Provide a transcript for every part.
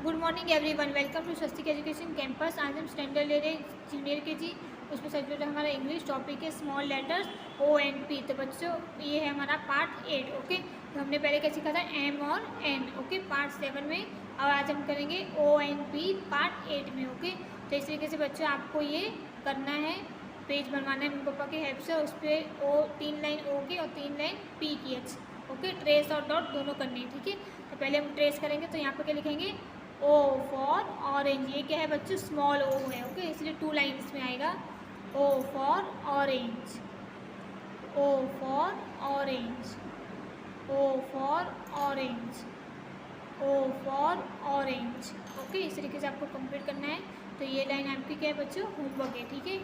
Good morning everyone, welcome to Swastik education campus. आज हम standard ले रहे जूनियर के जी। उसमें सब्जेक्ट हमारा इंग्लिश, टॉपिक है स्मॉल लेटर्स ONP। तो बच्चों ये है हमारा पार्ट 8। ओके, तो हमने पहले क्या सीखा था, M और N। ओके, पार्ट 7 में। और आज हम करेंगे ONP पार्ट 8 में। ओके, तो इस तरीके से बच्चों आपको ये करना है, पेज बनवाना है मम्मी पापा की हेल्प से। उस पर 3 लाइन O की और 3 लाइन P की। ओके, ट्रेस और डॉट दोनों करनी है। ठीक है, तो पहले हम ट्रेस करेंगे। तो यहाँ पर क्या लिखेंगे, O फॉर ऑरेंज। ये क्या है बच्चों, स्मॉल O है। ओके, इसलिए 2 लाइन्स में आएगा। O for orange, O for orange, O for orange, O for orange. Okay, इस तरीके से आपको कंप्लीट करना है। तो ये लाइन आपकी क्या है बच्चों, होमवर्क है। ठीक है,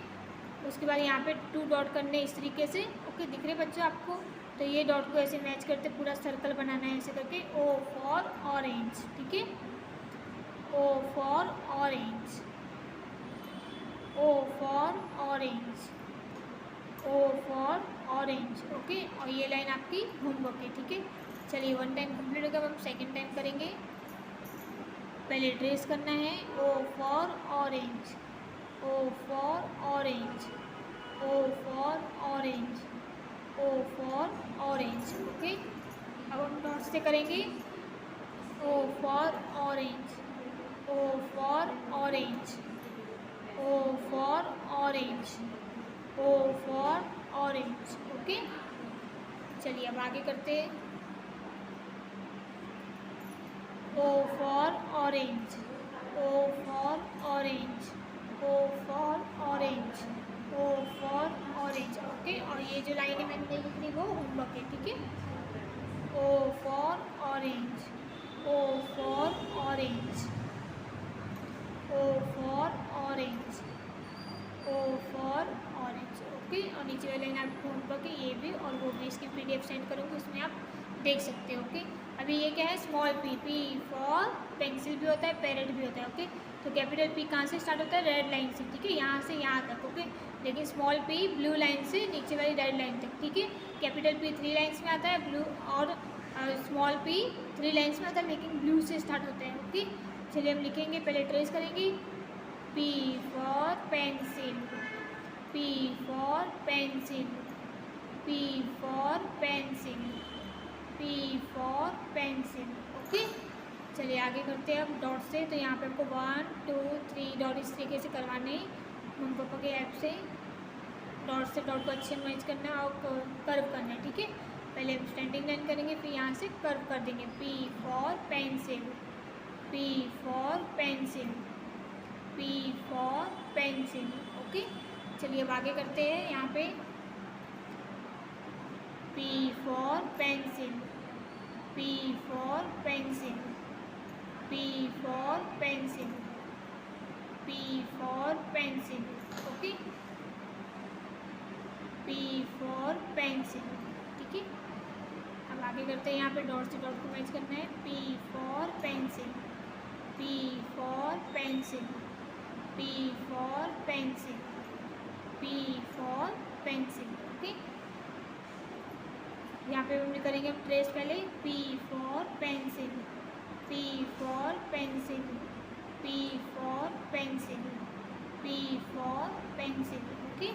उसके बाद यहाँ पे 2 डॉट करने इस तरीके से। ओके, दिख रहे बच्चों आपको। तो ये डॉट को ऐसे मैच करते पूरा सर्कल बनाना है ऐसे करके, O फॉर ऑरेंज। ठीक है, O for orange, O for orange, O for orange। Okay, और ये लाइन आपकी होमवर्क है। ठीक है, चलिए 1 टाइम कंप्लीट होगा, अब हम सेकेंड टाइम करेंगे। पहले ट्रेस करना है, O for orange, O for orange, O for orange, O for orange। Okay, अब हम डॉट से करेंगे, O for orange, O for orange, O for orange, O for orange। Okay, चलिए अब आगे करते हैं। O for orange, O for orange, O for orange, O for orange। Okay, और ये जो लाइन है मैंने नहीं लिखनी वो होमवर्क है। ठीक है, O for orange, O for orange, O for orange, O for orange। Okay, और नीचे वाली लाइन आपको होमवर्क है ये भी, और वो भी। इसकी PDF सेंड करूँगी, उसमें आप देख सकते हो। ओके, अभी ये क्या है, स्मॉल P फॉर पेंसिल भी होता है, पैरेट भी होता है। ओके, तो कैपिटल P कहाँ से स्टार्ट होता है, रेड लाइन से। ठीक है, यहाँ से यहाँ तक। ओके, लेकिन स्मॉल P ब्लू लाइन से नीचे वाली रेड लाइन तक। ठीक है, कैपिटल P 3 लाइन्स में आता है, ब्लू और स्मॉल P 3 लाइन्स में आता है, लेकिन ब्लू से स्टार्ट होता है। ओके, चलिए हम लिखेंगे, पहले ट्रेस करेंगे। P for pencil, P for pencil, P for pencil, P for pencil। Okay, चलिए आगे करते हैं अब डॉट से। तो यहाँ पे आपको 1 2 3 डॉट इस तरीके से करवाने हैं मम्मी पापा के ऐप से। डॉट से डॉट को अच्छे मैच करना है और कर्व करना है। ठीक है, पहले हम स्टैंडिंग लाइन करेंगे, फिर यहाँ से कर्व कर देंगे। P for pencil, P for pencil, P for pencil। Okay, चलिए अब आगे करते हैं। यहाँ पे P for pencil, P for pencil, P for pencil, P for pencil। Okay, P for pencil। ठीक है, अब आगे करते हैं। यहाँ पे डॉट से डॉट को मैच करना है। P for pencil, P for pencil, P for pencil, P for pencil। Okay, यहाँ पे हम करेंगे हम ट्रेस पहले। P for pencil, P for pencil, P for pencil, P for pencil। Okay,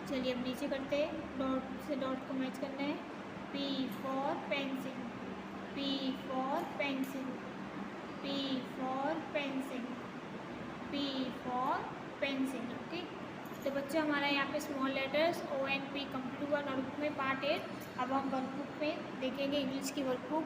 चलिए अब नीचे करते हैं। डॉट से डॉट को मैच करना है। P for pencil, P for pencil, P for pencil, P for pencil। Okay, तो बच्चों हमारा यहाँ पे स्मॉल लेटर्स ONP कंप्लीट हुआ नोटबुक में पार्ट 8। अब हम वर्कबुक में देखेंगे इंग्लिश की वर्कबुक।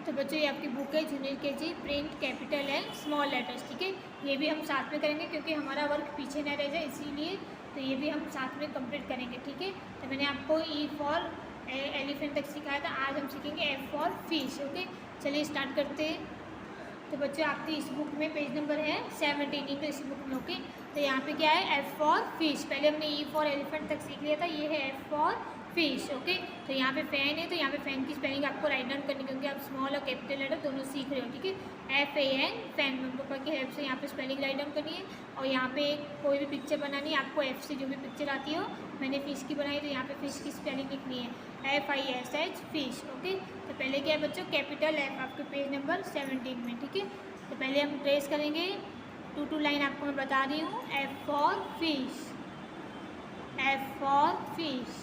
तो बच्चों ये आपकी बुक है जूनियर के जी, प्रिंट कैपिटल है स्मॉल लेटर्स। ठीक है, ये भी हम साथ में करेंगे क्योंकि हमारा वर्क पीछे न रह जाए, इसीलिए तो ये भी हम साथ में कंप्लीट करेंगे। ठीक है, तो मैंने आपको E फॉर एलिफेंट तक सिखाया था, आज हम सीखेंगे F फॉर फिश। ओके, चलिए स्टार्ट करते हैं। तो बच्चों आपकी इस बुक में पेज नंबर है 17 इंग्लिश बुक में। ओके, तो यहाँ पे क्या है, F फॉर फिश। पहले हमने E फॉर एलिफेंट तक सीख लिया था, ये है F फॉर फिश। ओके, तो यहाँ पे फैन है, तो यहाँ पे फैन की स्पेलिंग आपको राइट डाउन करनी, क्योंकि आप स्मॉल और कैपिटल लेटर दोनों सीख रहे हो। ठीक है, FAN फैन, मम्मी पापा की हेल्प से यहाँ पे स्पेलिंग राइट डाउन करनी है। और यहाँ पे कोई भी पिक्चर बनानी है आपको, F से जो भी पिक्चर आती हो, मैंने फिश की बनाई तो यहाँ पे फिश की स्पेलिंग लिखनी है FISH फिश। ओके, तो पहले क्या है बच्चों, कैपिटल F आपके पेज नंबर 17 में। ठीक है, तो पहले हम ट्रेस करेंगे 2 लाइन आपको मैं बता रही हूँ। F for fish, F for fish,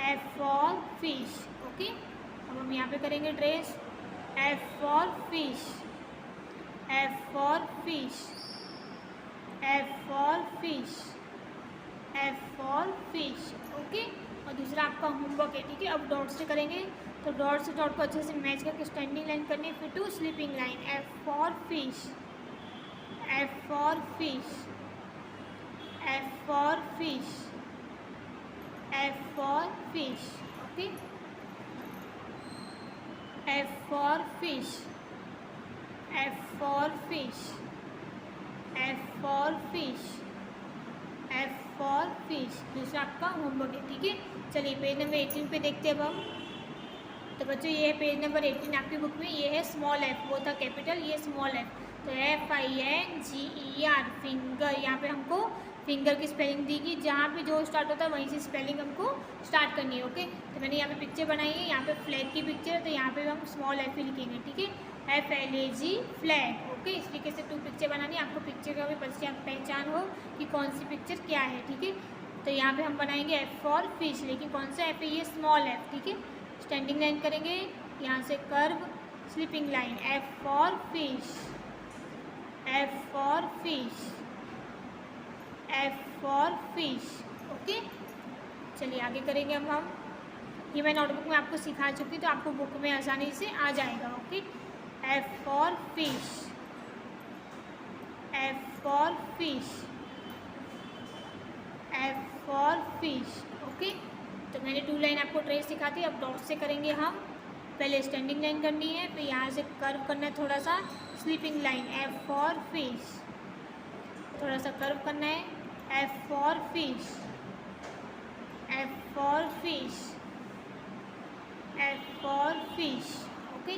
F for fish. Okay, अब हम यहाँ पे करेंगे trace F for fish, F for fish, F for fish, F for fish. Okay, और दूसरा आपका होमवर्क है। ठीक है, अब डॉट से करेंगे, तो डॉट से डॉट को अच्छे से मैच करके स्टैंडिंग लाइन करनी है, फिर 2 sleeping line. F for fish, F for fish, F for fish, F for fish. Okay, F for fish, F for fish, F for fish, F for fish. दूसरा आपका homework है। ठीक है, चलिए पेज नंबर 18 पे देखते हैं अब हम। तो बच्चों ये है पेज नंबर 18 आपकी बुक में। ये है स्मॉल f, वो था कैपिटल, ये स्मॉल f। तो FINGER फिंगर, यहाँ पे हमको फिंगर की स्पेलिंग दी गई, जहाँ पे जो स्टार्ट होता है वहीं से स्पेलिंग हमको स्टार्ट करनी है। ओके, तो मैंने यहाँ पे पिक्चर बनाई है, यहाँ पे फ्लैग की पिक्चर है, तो यहाँ पे हम स्मॉल f ही लिखेंगे। ठीक है, FLAG फ्लैग। ओके, इस तरीके से 2 पिक्चर बनानी है आपको, पिक्चर का भी पहचान हो कि कौन सी पिक्चर क्या है। ठीक है, तो यहाँ पे हम बनाएंगे F फॉर फिश, लेकिन कौन सा F है, ये स्मॉल f। ठीक है, स्टैंडिंग लाइन करेंगे, यहाँ से curve sleeping line, F for fish, F for fish, F for fish. Okay, चलिए आगे करेंगे अब हम। ये मैं नोटबुक में आपको सिखा चुकी, तो आपको बुक में आसानी से आ जाएगा। Okay, F for fish, F for fish, F for fish. Okay, तो मैंने 2 लाइन आपको ट्रेस सिखाती, अब डॉट से करेंगे हम। पहले स्टैंडिंग लाइन करनी है, फिर यहाँ से कर्व करना है थोड़ा सा, sleeping line F for fish, थोड़ा सा कर्व करना है, F for fish, F for fish, F for fish. Okay,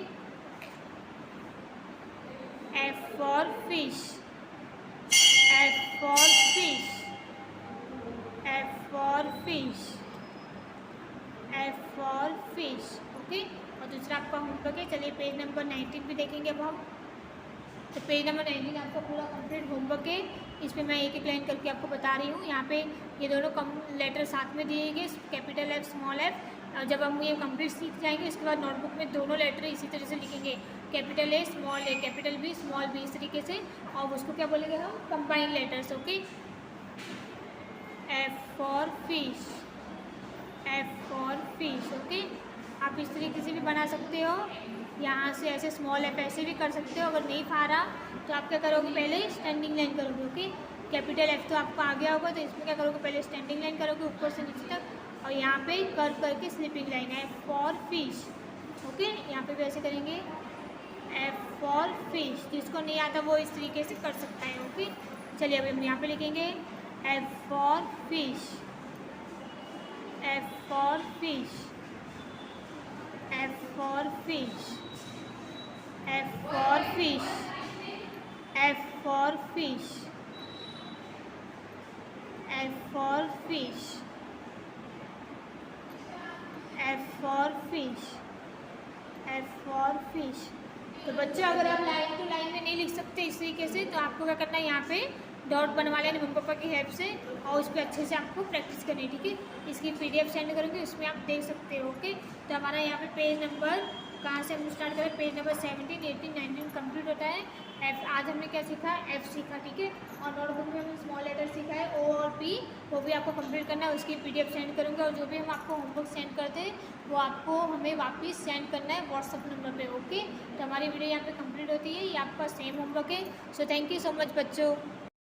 F for fish, F for fish, F for fish, F for fish. Okay, और दूसरा आपका होमवर्क है। चलिए पेज नंबर 19 भी देखेंगे अब हम। तो पेज नंबर 19 आपका पूरा कंप्लीट होमवर्क है। इसमें मैं एक एक लाइन करके आपको बता रही हूँ। यहाँ पे ये दोनों कम लेटर साथ में दिए गए, कैपिटल F स्मॉल f। और जब हम ये कंप्लीट सीख जाएंगे, इसके बाद नोटबुक में दोनों लेटर इसी तरह से लिखेंगे, capital A small a, capital B small b, इस तरीके से। और उसको क्या बोलेंगे हम, combined letters. Okay, F for fish, F for fish. Okay, आप इस तरीके से भी बना सकते हो, यहाँ से ऐसे स्मॉल f ऐसे भी कर सकते हो। अगर नहीं पा रहा तो आप क्या करोगे, पहले स्टैंडिंग लाइन करोगे। ओके, कैपिटल F तो आपको आ गया होगा, तो इसमें क्या करोगे, पहले स्टैंडिंग लाइन करोगे ऊपर से नीचे तक, और यहाँ पे कर्व करके sleeping line F for fish. Okay, यहाँ पे भी ऐसे करेंगे F फॉर फिश। जिसको नहीं आता वो इस तरीके से कर सकता है। ओके, चलिए अब हम यहाँ पे लिखेंगे F for fish, F for fish, F for fish, F for fish, F for fish, F for fish, F for fish, F for fish. तो बच्चों अगर आप लाइन टू लाइन में नहीं लिख सकते इस तरीके से, तो आपको क्या करना है, यहाँ पे डॉट बनवा लेना मम्मी पापा की हेल्प से, और उस पर अच्छे से आपको प्रैक्टिस करनी है। ठीक है, इसकी PDF सेंड करूँगी, उसमें आप देख सकते हो। ओके, तो हमारा यहाँ पे पेज नंबर कहाँ से हम स्टार्ट करें, पेज नंबर 17, 18, 19 कंप्लीट होता है। F आज हमने क्या सीखा, F सीखा। ठीक है, और नोटबुक में हमने स्मॉल लेटर सीखा है O और P, वो भी आपको कंप्लीट करना है। उसकी PDF सेंड करूँगा, और जो भी हम आपको होमवर्क सेंड करते हैं वो आपको हमें वापस सेंड करना है व्हाट्सअप नंबर पे। ओके, तो हमारी वीडियो यहाँ पे कंप्लीट होती है। ये आपका सेम होमवर्क है। So thank you so much बच्चों।